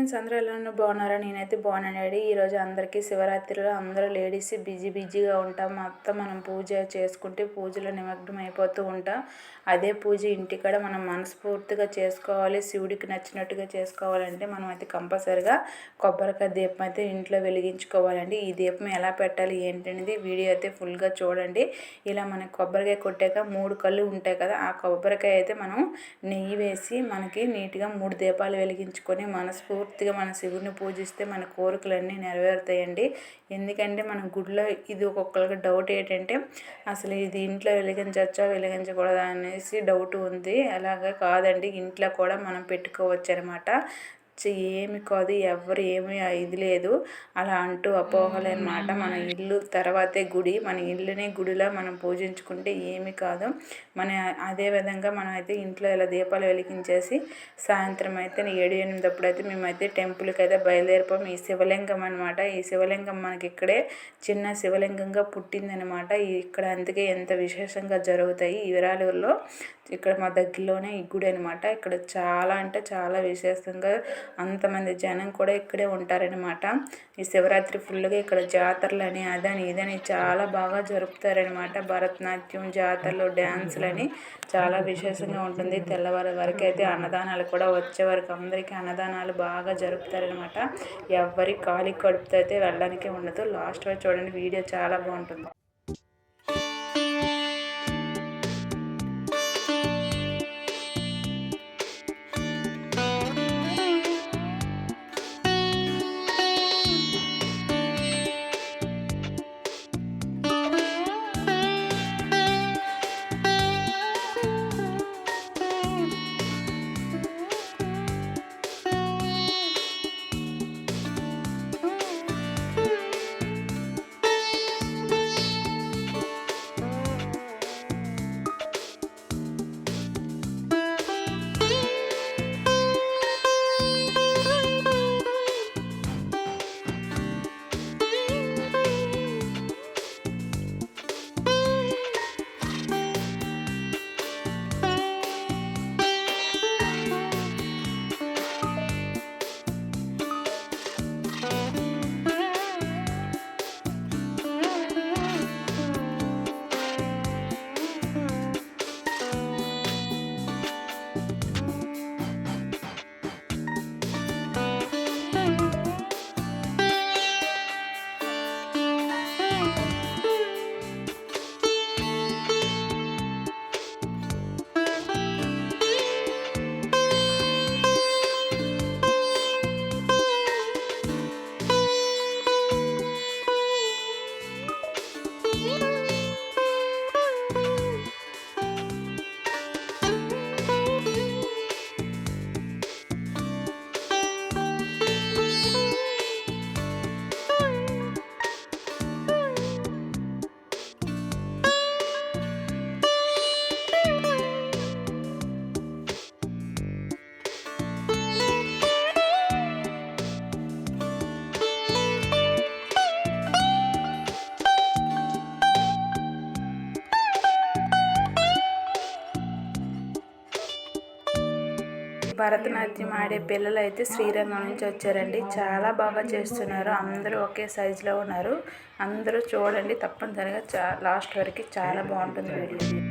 Friends, అందరూ ఎలా ఉన్నారు? బాగున్నారా? నేనైతే బాగున్నానండి. ఈరోజు అందరికీ శివరాత్రిలో అందరూ లేడీస్ బిజీగా ఉంటాం. మొత్తం మనం పూజ చేసుకుంటే పూజలో నిమగ్నం అయిపోతూ ఉంటాం. అదే పూజ ఇంటికాడ మనం మనస్ఫూర్తిగా చేసుకోవాలి, శివుడికి నచ్చినట్టుగా చేసుకోవాలంటే మనం అయితే కంపల్సరిగా కొబ్బరికాయ దీపం అయితే ఇంట్లో వెలిగించుకోవాలండి. ఈ దీపం ఎలా పెట్టాలి ఏంటనేది వీడియో అయితే ఫుల్గా చూడండి. ఇలా మనకి కొబ్బరికాయ కొట్టాక 3 కళ్ళు ఉంటాయి కదా, ఆ కొబ్బరికాయ అయితే మనం నెయ్యి వేసి మనకి నీట్గా 3 దీపాలు వెలిగించుకొని మనస్ఫూర్తిగా మన శివుడిని పూజిస్తే మన కోరికలన్నీ నెరవేరుతాయండి. ఎందుకంటే మన గుడిలో ఇది ఒక్కొక్కరికి డౌట్ ఏంటంటే అసలు ఇది ఇంట్లో వెలిగించవచ్చా వెలిగించకూడదా అనేసి డౌట్ ఉంది. అలాగే కాదండి, ఇంట్లో కూడా మనం పెట్టుకోవచ్చు అనమాట. ఏమి కాదు, ఎవరు ఏమి ఇది లేదు అలా అంటూ అపోహలే అనమాట. మన ఇల్లు తర్వాతే గుడి, మన ఇల్లుని గుడిలో మనం పూజించుకుంటే ఏమి కాదు. అదేవిధంగా మనం అయితే ఇంట్లో ఇలా దీపాలు వెలిగించేసి సాయంత్రం అయితే 7-8 అప్పుడైతే మేమైతే టెంపుల్కి అయితే బయలుదేరిపోయాం. ఈ శివలింగం అనమాట. ఈ శివలింగం మనకి ఇక్కడే చిన్న శివలింగంగా పుట్టిందనమాట. ఇక్కడ అందుకే ఎంత విశేషంగా జరుగుతాయి ఈ విరాళూరులో. ఇక్కడ మా దగ్గరలోనే ఈ గుడి అనమాట. ఇక్కడ చాలా అంటే చాలా విశేషంగా అంతమంది జనం కూడా ఇక్కడే ఉంటారనమాట. ఈ శివరాత్రి ఫుల్గా ఇక్కడ జాతరలని అదని ఇదని చాలా బాగా జరుపుతారనమాట. భరతనాట్యం, జాతరలు, డ్యాన్సులని చాలా విశేషంగా ఉంటుంది. తెల్లవారి వరకు అయితే అన్నదానాలు కూడా వచ్చే వరకు అందరికీ అన్నదానాలు బాగా జరుపుతారనమాట. ఎవరి ఖాళీ కడుపుతో అయితే వెళ్ళడానికి ఉండదు. లాస్ట్ వరకు చూడండి, వీడియో చాలా బాగుంటుంది. భరతనాట్యం ఆడే పిల్లలు అయితే శ్రీరంగం నుంచి వచ్చారండి. చాలా బాగా చేస్తున్నారు. అందరూ ఒకే సైజులో ఉన్నారు. అందరూ చూడండి తప్పనిసరిగా లాస్ట్ వరకు చాలా బాగుంటుంది వీడియో.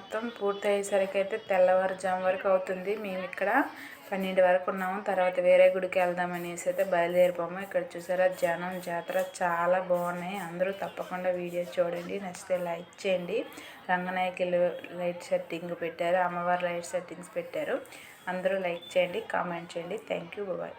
మొత్తం పూర్తి అయ్యేసరికి అయితే తెల్లవారుజాము వరకు అవుతుంది. మేము ఇక్కడ 12 వరకు ఉన్నాము. తర్వాత వేరే గుడికి వెళ్దాం అనేసి అయితే బయలుదేరిపోము. ఇక్కడ చూసారా జనం జాతర చాలా బాగున్నాయి. అందరూ తప్పకుండా వీడియో చూడండి. నచ్చితే లైక్ చేయండి. రంగనాయకులు లైట్ సెట్టింగ్ పెట్టారు, అమ్మవారి లైట్ సెట్టింగ్స్ పెట్టారు. అందరూ లైక్ చేయండి, కామెంట్ చేయండి. Thank you, bye.